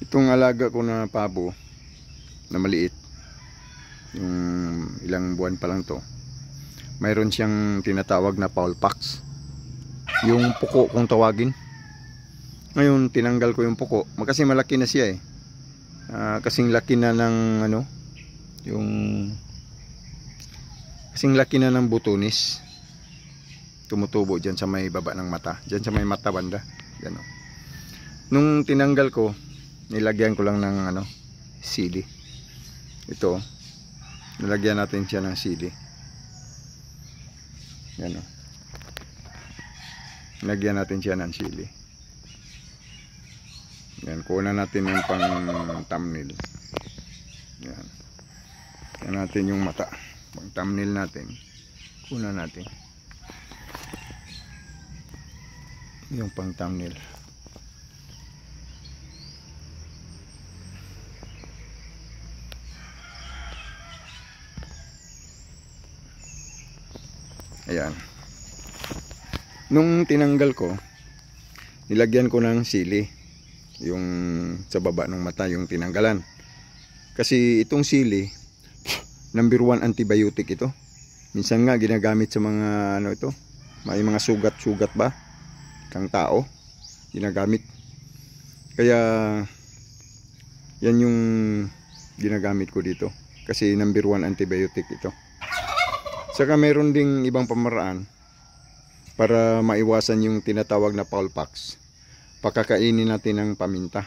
Itong alaga ko na pabo na maliit, yung ilang buwan pa lang to, mayroon siyang tinatawag na fowl pox, yung puko kung tawagin. Ngayon tinanggal ko yung puko kasi malaki na siya kasing laki na ng yung kasing laki na ng butunis, tumutubo dyan sa may baba ng mata, dyan sa may mata banda yan, nung tinanggal ko, nilagyan ko lang ng sili. Ito, nilagyan natin siya ng sili. Yan, nilagyan natin siya ng sili. Yan, kunan natin yung pang thumbnail. Yan. Yan natin yung mata. Pang thumbnail natin. Kunan natin. Yung pang thumbnail. Ayan. Nung tinanggal ko, nilagyan ko ng sili yung sa baba ng mata, yung tinanggalan. Kasi itong sili, number 1 antibiotic ito. Minsan nga ginagamit sa mga ito, may mga sugat-sugat ba kang tao, ginagamit. Kaya yan yung ginagamit ko dito kasi number 1 antibiotic ito. Saka meron ding ibang pamaraan para maiwasan yung tinatawag na fowl pox. Pakakainin natin ng paminta.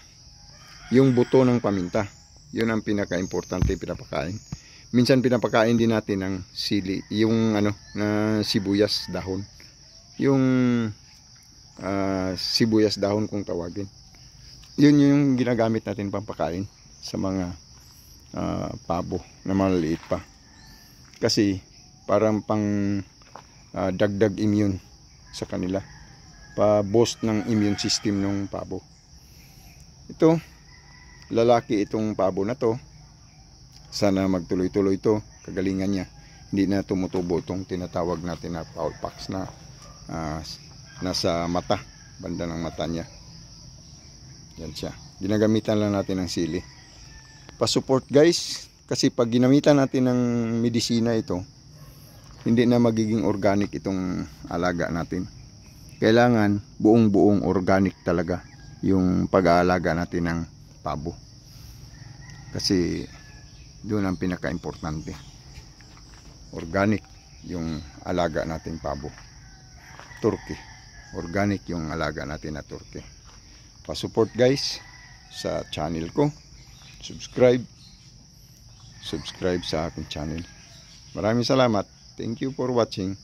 Yung buto ng paminta, yun ang pinaka-importante pinapakain. Minsan pinapakain din natin ng sili, yung na sibuyas dahon. Yung sibuyas dahon kung tawagin. Yun yung ginagamit natin pampakain sa mga pabo na maliliit pa. Kasi parang pang dagdag immune sa kanila, pa-boost ng immune system ng pabo. Ito, lalaki itong pabo na to, sana magtuloy-tuloy to, kagalingan niya, hindi na tumutubo itong tinatawag natin na fowl pox na nasa mata, banda ng mata niya. Yan siya, ginagamitan lang natin ng sili pa-support guys, kasi pag ginamitan natin ng medisina ito, hindi na magiging organic itong alaga natin. Kailangan buong-buong organic talaga yung pag-aalaga natin ng pabo. Kasi doon ang pinaka-importante. Organic yung alaga nating pabo. Turkey. Organic yung alaga natin na turkey. Pa-support guys sa channel ko. Subscribe sa aking channel. Maraming salamat. Thank you for watching.